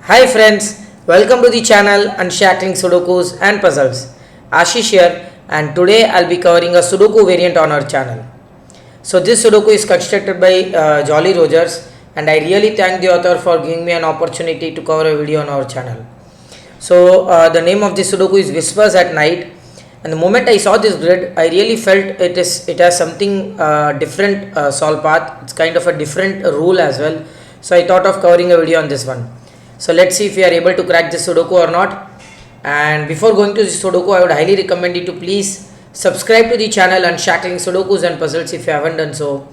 Hi friends, welcome to the channel Unshackling Sudokus and Puzzles. Ashish here, and today I'll be covering a Sudoku variant on our channel. So this Sudoku is constructed by Jolly Rogers, and I really thank the author for giving me an opportunity to cover a video on our channel. So the name of this Sudoku is Whispers at Night, and the moment I saw this grid I really felt it has something different solve path. It's kind of a different rule as well, so I thought of covering a video on this one. So let's see if we are able to crack this Sudoku or not. And before going to this Sudoku, I would highly recommend you to please subscribe to the channel Unshackling Sudokus and Puzzles if you haven't done so.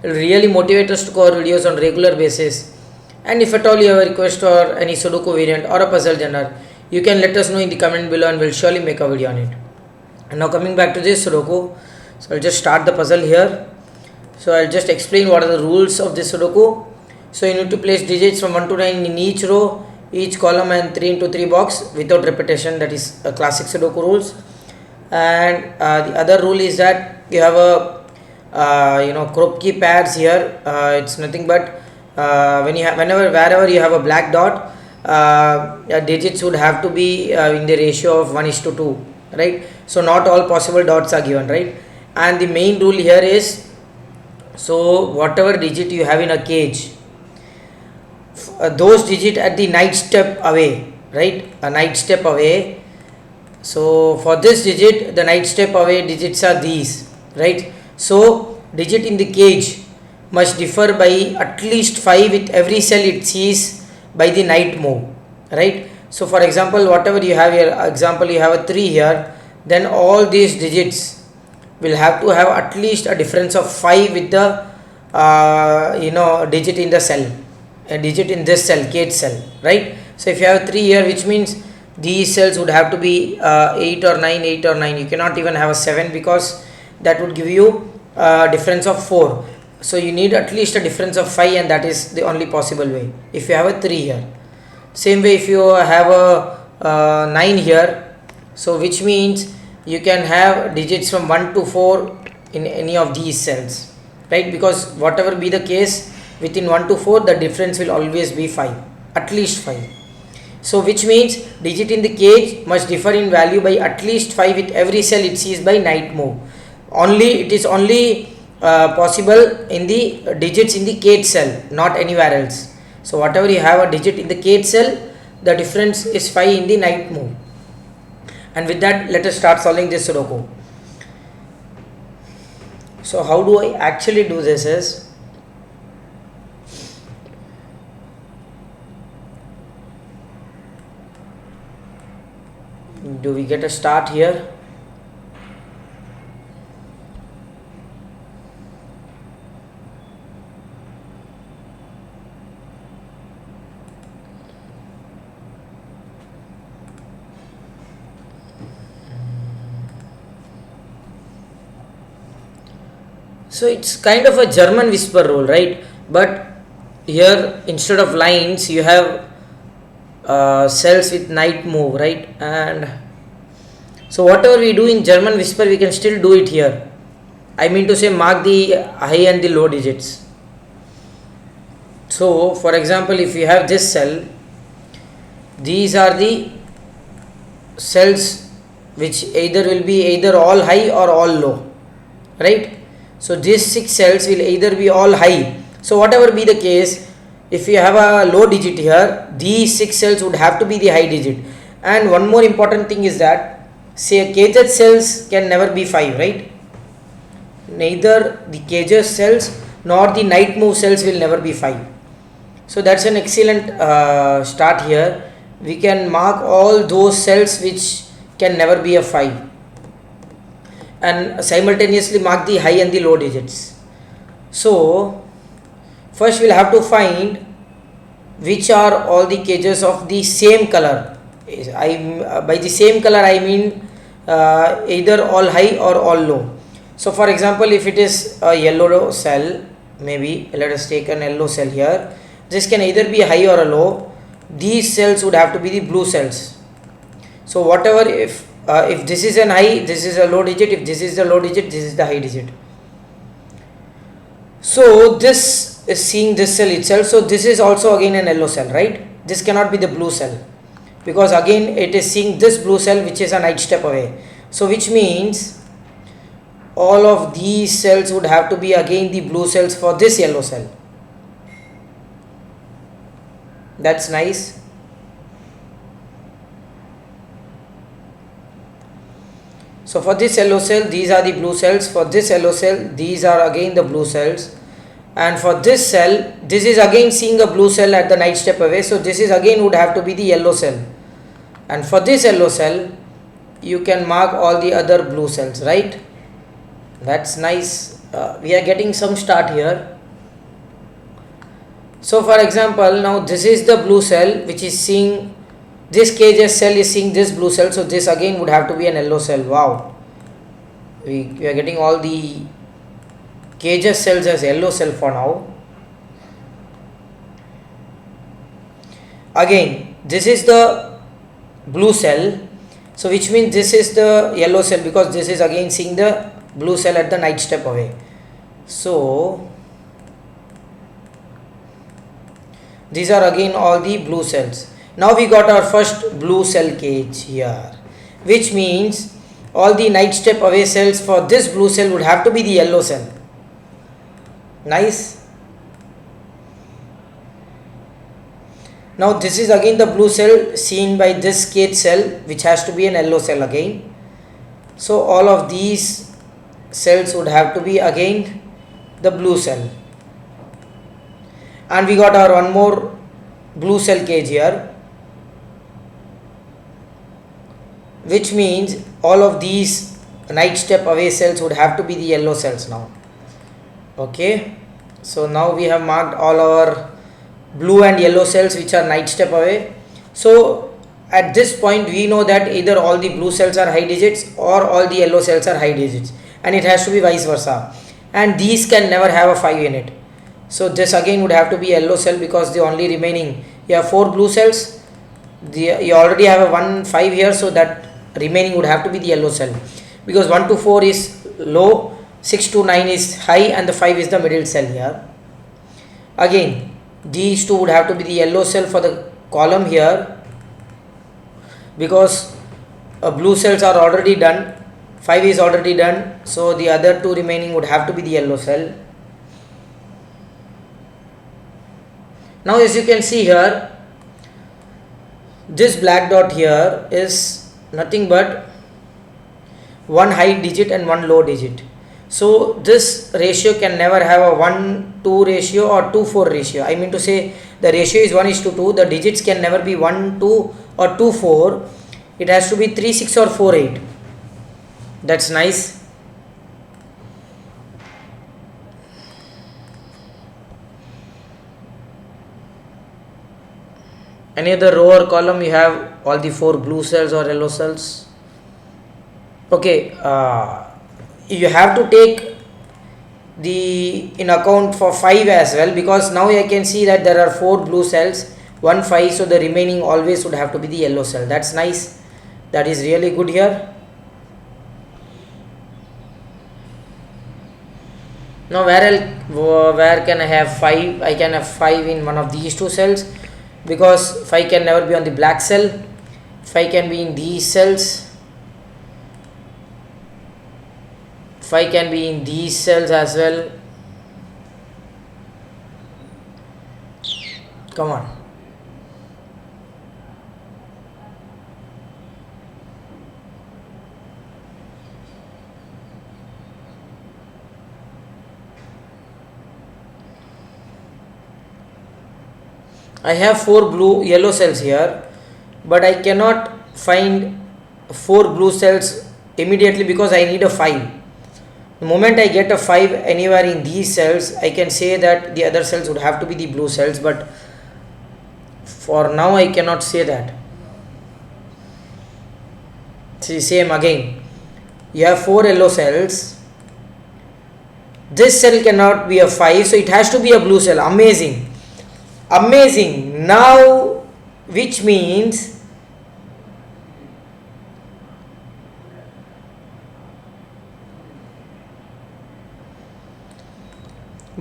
It will really motivate us to cover videos on regular basis. And if at all you have a request or any Sudoku variant or a puzzle genre, you can let us know in the comment below and we'll surely make a video on it. And now coming back to this Sudoku, so I'll just start the puzzle here. So I'll just explain what are the rules of this Sudoku. So you need to place digits from 1 to 9 in each row, each column, and 3 into 3 box without repetition. That is a classic Sudoku rules. And the other rule is that you have a crop key pairs here. It's nothing but wherever you have a black dot, digits would have to be in the ratio of 1:2, right? So not all possible dots are given, right? And the main rule here is, so whatever digit you have in a cage, those digit at the night step away, right? A night step away. So for this digit, the night step away digits are these, right? So digit in the cage must differ by at least 5 with every cell it sees by the night move, right? So for example, whatever you have here, example you have a 3 here, then all these digits will have to have at least a difference of 5 with the digit in the cell, a digit in this cell, cage cell, right? So if you have 3 here, which means these cells would have to be 8 or 9, 8 or 9. You cannot even have a 7 because that would give you a difference of 4. So you need at least a difference of 5, and that is the only possible way if you have a 3 here. Same way if you have a 9 here, so which means you can have digits from 1 to 4 in any of these cells, right? Because whatever be the case, within 1 to 4 the difference will always be 5, at least 5. So which means digit in the cage must differ in value by at least 5 with every cell it sees by night move. It is only possible in the digits in the cage cell, not anywhere else. So whatever you have a digit in the cage cell, the difference is 5 in the night move. And with that, let us start solving this Sudoku. So how do I actually do this is, do we get a start here? So it's kind of a German whisper rule, right? But here instead of lines you have cells with night move, right? And so whatever we do in German whisper, we can still do it here. I mean to say, mark the high and the low digits. So for example, if you have this cell, these are the cells which either will be either all high or all low, right? So these 6 cells will either be all high. So whatever be the case, if you have a low digit here, these 6 cells would have to be the high digit. And one more important thing is that, say, caged cells can never be 5, right? Neither the caged cells nor the night move cells will never be 5. So that's an excellent start here. We can mark all those cells which can never be a 5 and simultaneously mark the high and the low digits. So first we'll have to find which are all the cages of the same color. By the same color I mean either all high or all low. So for example, if it is a yellow cell, maybe let us take an yellow cell here. This can either be a high or a low. These cells would have to be the blue cells. So whatever, if this is an high, this is a low digit. If this is the low digit, this is the high digit. So this is seeing this cell itself. So this is also again an yellow cell, right? This cannot be the blue cell, because again it is seeing this blue cell which is a night step away. So which means all of these cells would have to be again the blue cells for this yellow cell. That's nice. So for this yellow cell, these are the blue cells. For this yellow cell, these are again the blue cells. And for this cell, this is again seeing a blue cell at the night step away. So this is again would have to be the yellow cell. And for this yellow cell, you can mark all the other blue cells, right? That's nice. We are getting some start here. So for example, now this is the blue cell which is seeing this KJS cell is seeing this blue cell. So this again would have to be an yellow cell. Wow. We are getting all the KJS cells as yellow cell for now. Again, this is the blue cell. So which means this is the yellow cell, because this is again seeing the blue cell at the night step away. So these are again all the blue cells. Now we got our first blue cell cage here, which means all the night step away cells for this blue cell would have to be the yellow cell. Nice. Now this is again the blue cell seen by this cage cell, which has to be an yellow cell again. So all of these cells would have to be again the blue cell. And we got our one more blue cell cage here, which means all of these night step away cells would have to be the yellow cells now. Okay, so now we have marked all our blue and yellow cells which are night step away. So at this point we know that either all the blue cells are high digits or all the yellow cells are high digits, and it has to be vice versa, and these can never have a 5 in it. So this again would have to be yellow cell, because the only remaining, you have 4 blue cells, you already have a 1 5 here, so that remaining would have to be the yellow cell, because 1 to 4 is low, 6 to 9 is high, and the 5 is the middle cell here. Again these two would have to be the yellow cell for the column here, because blue cells are already done, 5 is already done, so the other 2 remaining would have to be the yellow cell. Now as you can see here, this black dot here is nothing but one high digit and one low digit. So this ratio can never have a 1:2 ratio or 2:4 ratio. I mean to say, the ratio is 1:2. The digits can never be 1, 2 or 2, 4. It has to be 3, 6 or 4, 8. That's nice. Any other row or column you have all the 4 blue cells or yellow cells? Okay, you have to take the in account for 5 as well, because now I can see that there are 4 blue cells, 1 5, so the remaining always would have to be the yellow cell. That's nice. That is really good here. Now where can I have 5? I can have 5 in one of these 2 cells, because 5 can never be on the black cell. 5 can be in these cells. 5 can be in these cells as well. Come on. I have 4 yellow cells here, but I cannot find 4 blue cells immediately, because I need a 5. The moment I get a 5 anywhere in these cells, I can say that the other cells would have to be the blue cells, but for now I cannot say that. See, same again. You have 4 yellow cells. This cell cannot be a 5, so it has to be a blue cell. Amazing. Amazing. Now, which means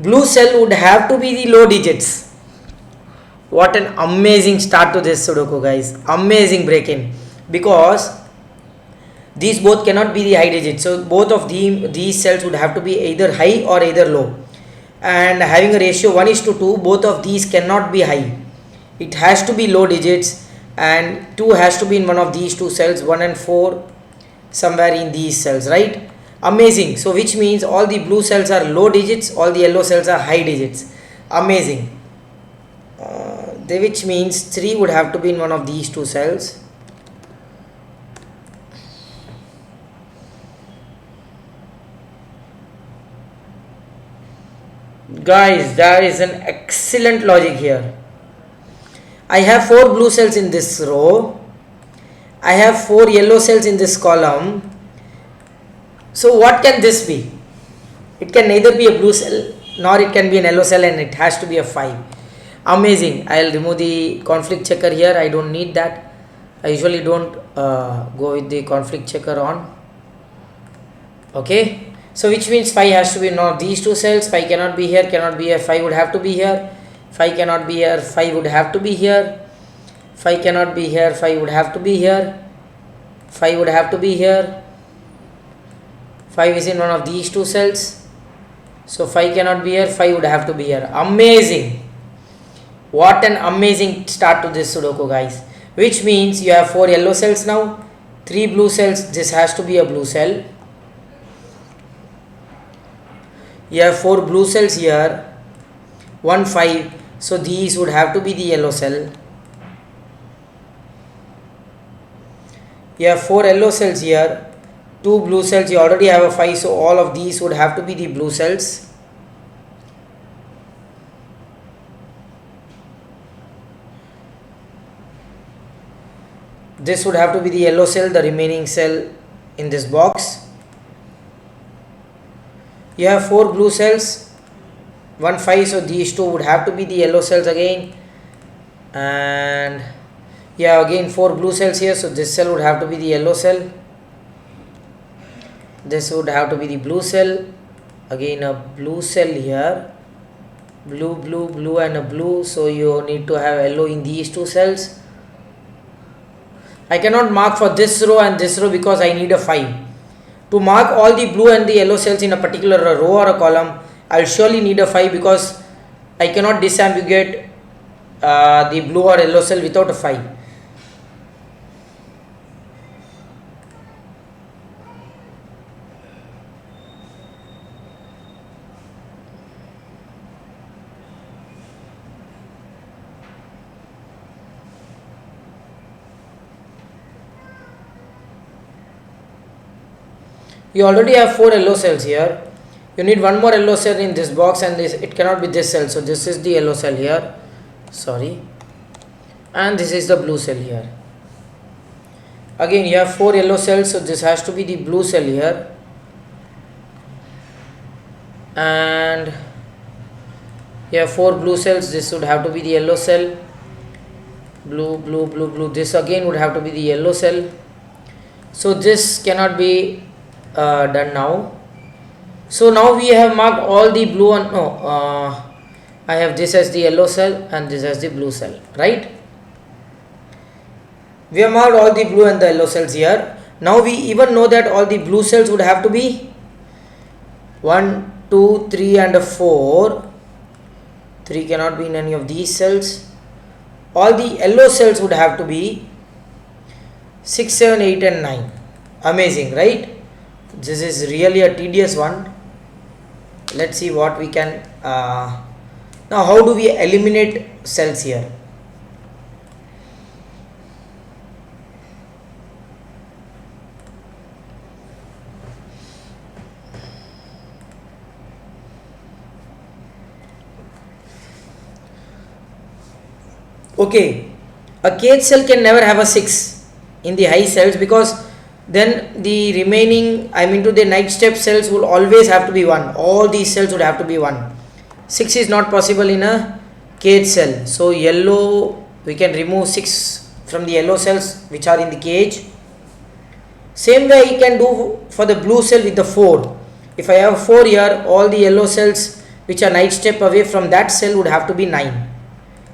blue cell would have to be the low digits. What an amazing start to this Sudoku, guys. Amazing break-in. Because these both cannot be the high digits. So both of these cells would have to be either high or either low. And having a ratio 1:2, both of these cannot be high. It has to be low digits, and 2 has to be in one of these two cells, 1 and 4 somewhere in these cells, right? Amazing. So which means all the blue cells are low digits, all the yellow cells are high digits. Amazing. Which means 3 would have to be in one of these two cells. Guys, there is an excellent logic here. I have 4 blue cells in this row. I have 4 yellow cells in this column. So what can this be? It can neither be a blue cell nor it can be an yellow cell, and it has to be a 5. Amazing. I'll remove the conflict checker here. I don't need that. I usually don't go with the conflict checker on. Okay. So which means 5 has to be in one of these two cells. 5 cannot be here, cannot be here. 5 would have to be here. 5 cannot be here. 5 would have to be here. 5 cannot be here. 5 would have to be here. 5 would have to be here. 5 is in one of these two cells. So 5 cannot be here. 5 would have to be here. Amazing. What an amazing start to this Sudoku, guys. Which means you have 4 yellow cells now. 3 blue cells. This has to be a blue cell. You have 4 blue cells here. 1, 5. So these would have to be the yellow cell. You have 4 yellow cells here. 2 blue cells. You already have a 5. So all of these would have to be the blue cells. This would have to be the yellow cell, the remaining cell in this box. You have 4 blue cells, 1, 5, so these 2 would have to be the yellow cells again. And yeah, again 4 blue cells here, so this cell would have to be the yellow cell. This would have to be the blue cell. Again a blue cell here. Blue, blue, blue and a blue, so you need to have yellow in these two cells. I cannot mark for this row and this row because I need a 5. To mark all the blue and the yellow cells in a particular row or a column, I will surely need a 5 because I cannot disambiguate the blue or yellow cell without a 5. You already have 4 yellow cells here. You need one more yellow cell in this box, and it cannot be this cell. So this is the yellow cell here. Sorry. And this is the blue cell here. Again you have 4 yellow cells, so this has to be the blue cell here. And you have 4 blue cells. This would have to be the yellow cell. Blue, blue, blue, blue. This again would have to be the yellow cell. So this cannot be done now. So now we have marked all the blue and I have this as the yellow cell and this as the blue cell, right? We have marked all the blue and the yellow cells here. Now we even know that all the blue cells would have to be 1, 2, 3 and 4. 3 cannot be in any of these cells. All the yellow cells would have to be 6, 7, 8 and 9. Amazing, right? This is really a tedious one. Let's see what we can now how do we eliminate cells here? Okay, a kth cell can never have a 6 in the high cells because then the remaining, the night step cells will always have to be 1. All these cells would have to be 1. 6 is not possible in a kth cell. So yellow, we can remove 6 from the yellow cells which are in the cage. Same way you can do for the blue cell with the 4. If I have 4 here, all the yellow cells which are night step away from that cell would have to be 9.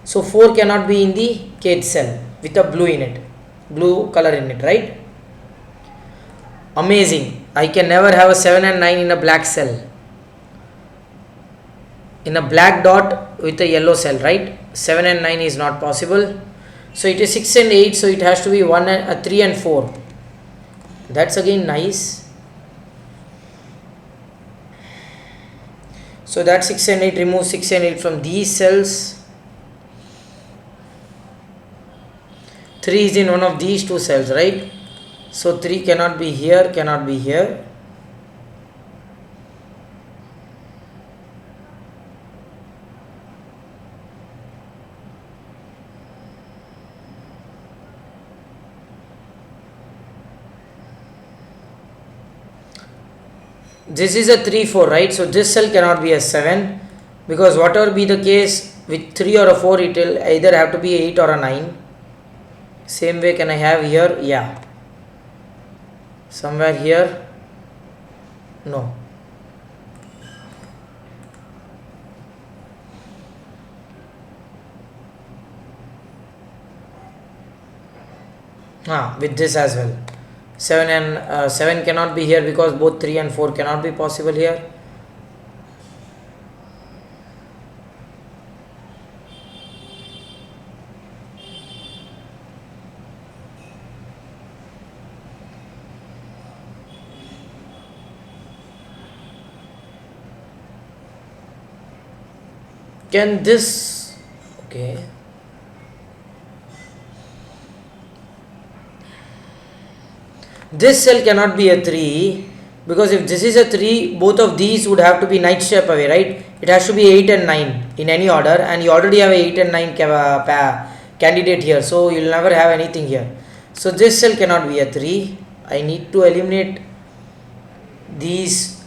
So 4 cannot be in the kth cell with a blue in it, blue color in it, right? Amazing. I can never have a 7 and 9 in a black cell, in a black dot with a yellow cell, right? 7 and 9 is not possible. So it is 6 and 8, so it has to be 1 and 3 and 4. That's again nice. So that 6 and 8, remove 6 and 8 from these cells. 3 is in one of these two cells, right? So 3 cannot be here, cannot be here. This is a 3 4, right? So this cell cannot be a 7, because whatever be the case with 3 or a 4, it will either have to be 8 or a 9. Same way can I have here? Yeah, somewhere here. No, with this as well. 7 and 7 cannot be here because both 3 and 4 cannot be possible here. Can this, okay, this cell cannot be a 3, because if this is a 3, both of these would have to be night step away, right? It has to be 8 and 9 in any order, and you already have a 8 and 9 candidate here, so you will never have anything here. So this cell cannot be a 3. I need to eliminate these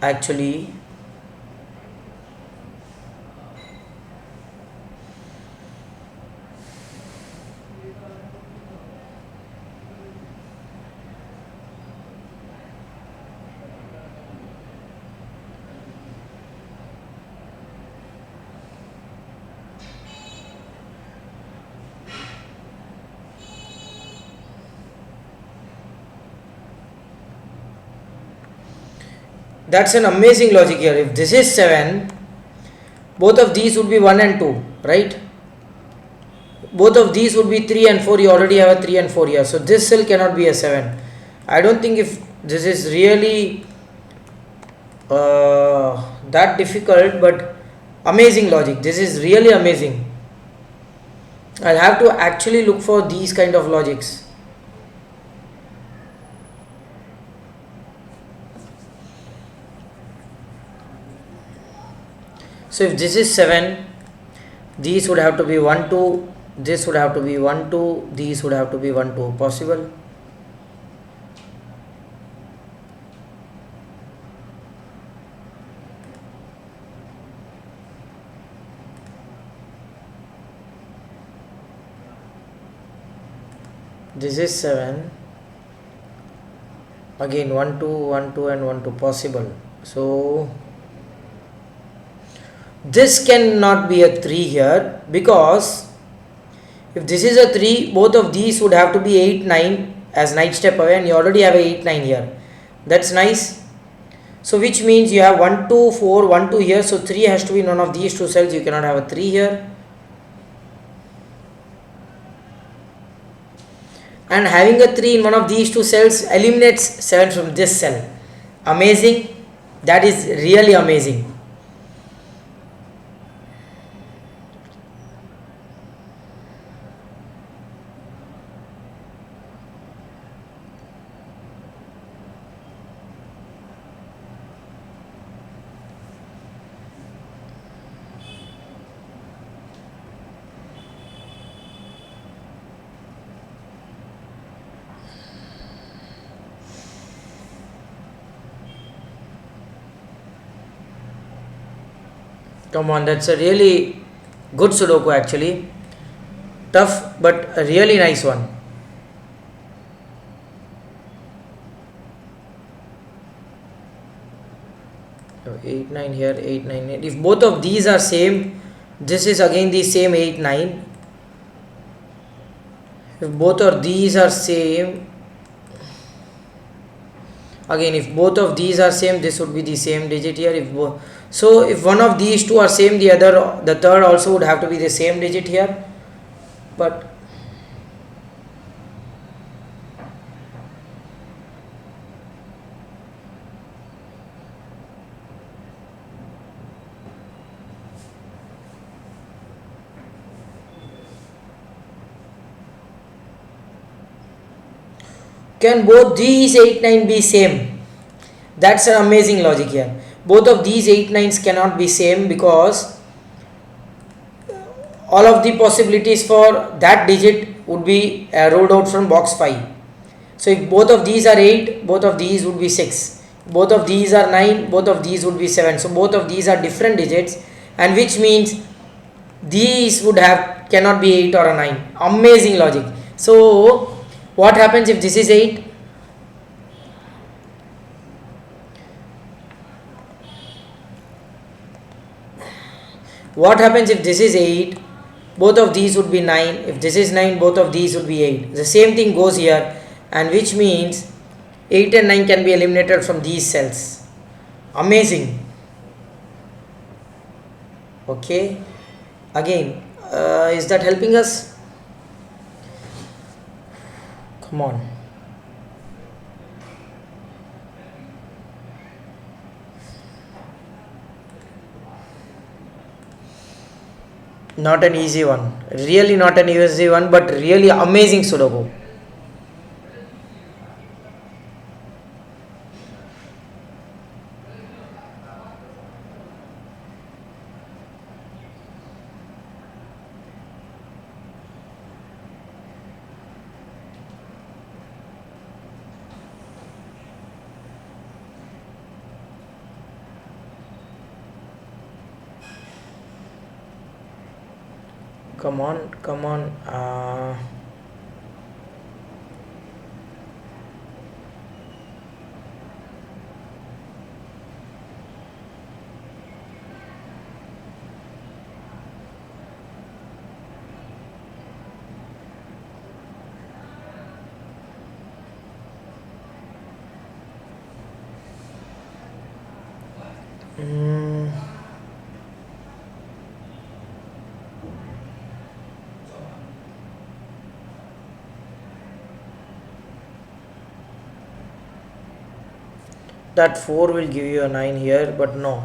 actually. That's an amazing logic here. If this is 7, both of these would be 1 and 2, right? Both of these would be 3 and 4. You already have a 3 and 4 here. So this cell cannot be a 7. I don't think if this is really that difficult, but amazing logic. This is really amazing. I'll have to actually look for these kind of logics. So if this is 7, these would have to be 1 2, this would have to be 1 2, these would have to be 1 2. Possible? This is 7, again 1 2 1 2 and 1 2. Possible. So this cannot be a 3 here, because if this is a 3, both of these would have to be 8 9 as night step away, and you already have a 8 9 here. That's nice. So which means you have 1 2 4 1 2 here, so 3 has to be in one of these two cells. You cannot have a 3 here. And having a 3 in one of these two cells eliminates 7 from this cell. Amazing. That is really amazing. Come on, that's a really good Sudoku actually. Tough, but a really nice one. 8 9 here, 8 9 8. If both of these are same, this is again the same 8 9. If both of these are same, again if both of these are same, this would be the same digit here. If both, so if one of these two are same, the third also would have to be the same digit here. But can both these 8 9 be same? That's an amazing logic here. Both of these 8 9s cannot be same, because all of the possibilities for that digit would be rolled out from box 5. So if both of these are 8, both of these would be 6. Both of these are 9, both of these would be 7. So both of these are different digits, and which means these would have cannot be 8 or a 9. Amazing logic. So what happens if this is 8? What happens if this is 8? Both of these would be 9. If this is 9, both of these would be 8. The same thing goes here, and which means 8 and 9 can be eliminated from these cells. Amazing. Okay. Again, is that helping us? Come on. Not an easy one. Really not an easy one, but really amazing Sudoku. Come on, come on. That 4 will give you a 9 here, but no.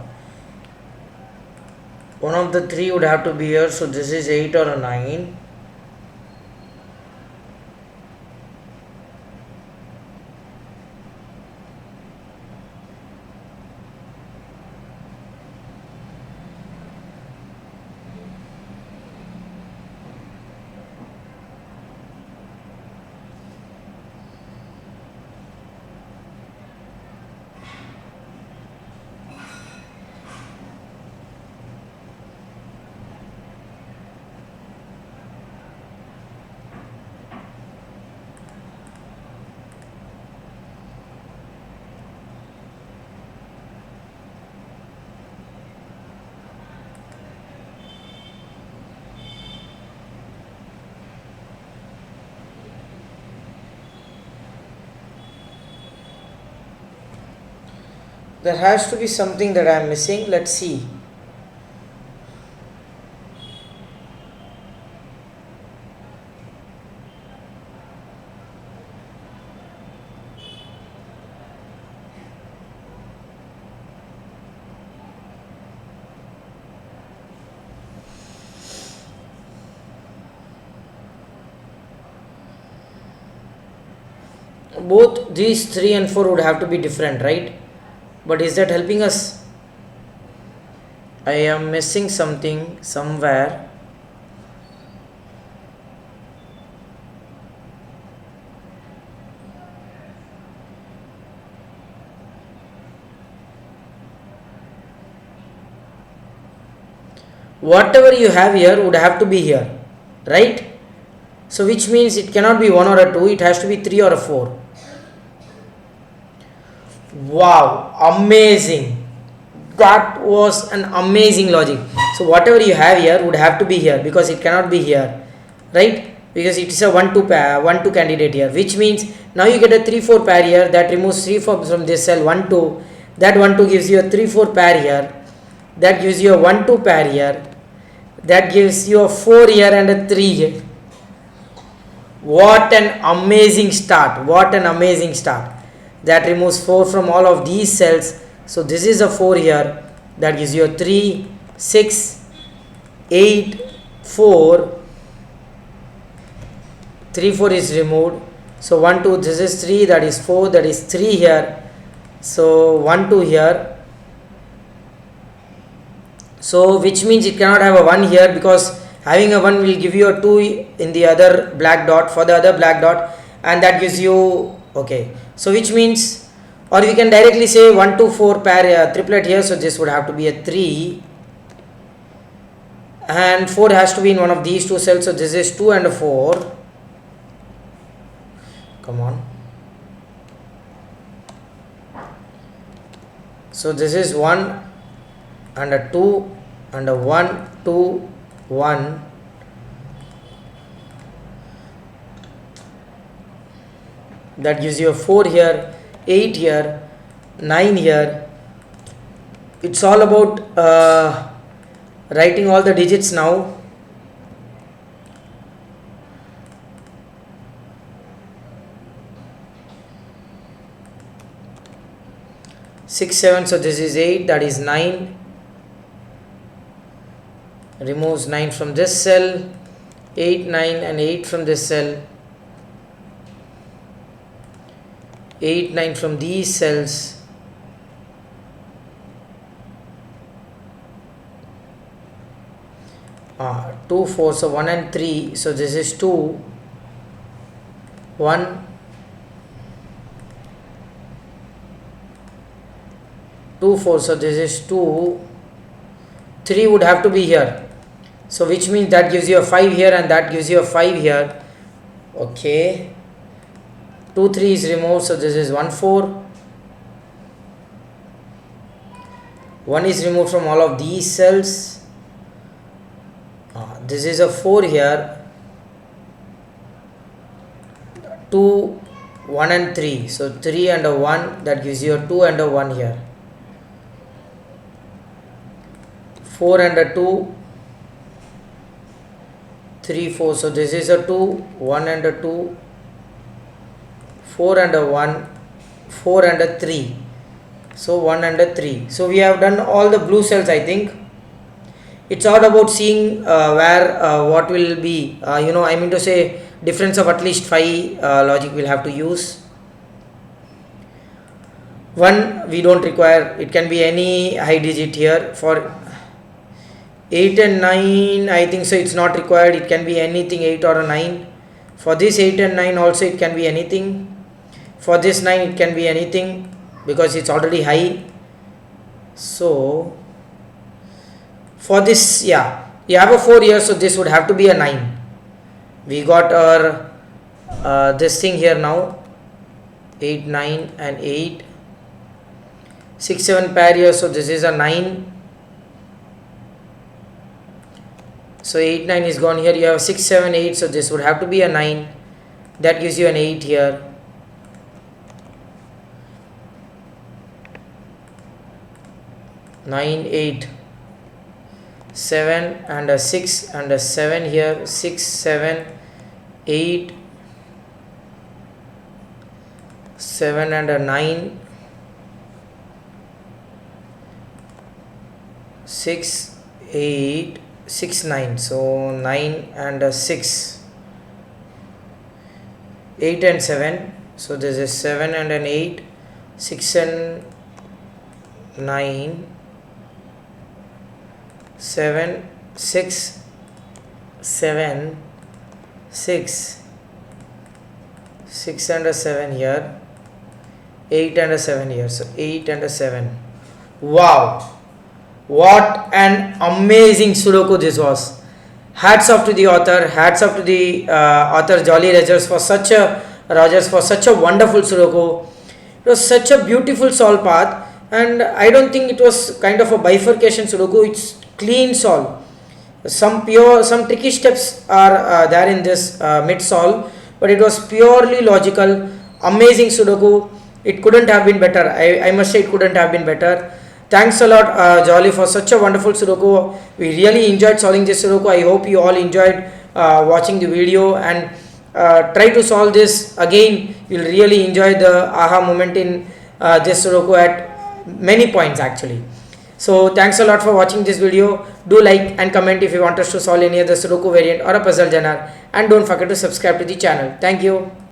One of the 3 would have to be here, so this is 8 or a 9. There has to be something that I am missing. Let's see. Both these 3 and 4 would have to be different, right? But is that helping us? I am missing something somewhere. Whatever you have here would have to be here, right? So which means it cannot be 1 or a 2, it has to be 3 or a 4. Wow, amazing. That was an amazing logic. So whatever you have here would have to be here, because it cannot be here, right? Because it is a 1 2 pair, 1 2 candidate here, which means now you get a 3 4 pair here. That removes 3 4 from this cell. 1 2, that 1 2 gives you a 3 4 pair here, that gives you a 1 2 pair here, that gives you a 4 here and a 3 here. What an amazing start, what an amazing start. That removes 4 from all of these cells. So this is a 4 here, that gives you a 3 6 8 4. 3 4 is removed. So 1 2, this is 3, that is 4, that is 3 here. So 1 2 here. So which means it cannot have a 1 here, because having a 1 will give you a 2 in the other black dot, for the other black dot, and that gives you, okay. So which means, or we can directly say 1 2 4 pair triplet here. So this would have to be a 3, and 4 has to be in one of these two cells. So this is 2 and a 4. Come on. So this is 1 and a 2 and a 1 2 1. That gives you a 4 here, 8 here, 9 here. It's all about writing all the digits now. Six, 7, so this is 8, that is 9. Removes 9 from this cell, 8 9 and 8 from this cell, 8 9 from these cells, 2 4, so 1 and 3, so this is 2 1 2 4, so this is 2 3 would have to be here. So which means that gives you a 5 here and that gives you a 5 here. Okay, 2 3 is removed, so this is 1 4. 1 is removed from all of these cells. This is a 4 here. 2 1 and 3, so 3 and a 1, that gives you a 2 and a 1 here. 4 and a 2, 3 4, so this is a 2 1 and a 2, 4 and a 1, 4 and a 3, so 1 and a 3. So we have done all the blue cells. I think it's all about seeing where what will be, I mean to say difference of at least 5 logic we'll have to use. 1 we don't require, it can be any high digit here. For 8 and 9, I think so it's not required, it can be anything 8 or a 9. For this 8 and 9 also it can be anything. For this 9 it can be anything, because it's already high. So for this, yeah, you have a 4 here, so this would have to be a 9. We got our this thing here now, 8 9 and 8, 6 7 pair here, so this is a 9. So 8 9 is gone here. You have 6 7 8, so this would have to be a 9. That gives you an 8 here. 9 8, 7 and a 6 and a 7 here. 6 7 8, 7 and a 9, 6 8, 6 9, so 9 and a 6, 8 and 7, so this is 7 and an 8, 6 and 9, 7 6 7 6, 6 and a 7 here, 8 and a 7 here, so 8 and a 7. Wow, what an amazing Sudoku this was. Hats off to the author, hats off to the author Jolly Rogers for such a wonderful Sudoku. It was such a beautiful solve path, and I don't think it was kind of a bifurcation Sudoku. It's clean solve. Some tricky steps are there in this mid solve, but it was purely logical. Amazing Sudoku. It couldn't have been better. I must say it couldn't have been better. Thanks a lot, Jolly, for such a wonderful Sudoku. We really enjoyed solving this Sudoku. I hope you all enjoyed watching the video, and try to solve this again. You'll really enjoy the aha moment in this Sudoku at many points actually. So thanks a lot for watching this video. Do like and comment if you want us to solve any other Sudoku variant or a puzzle genre, and don't forget to subscribe to the channel. Thank you.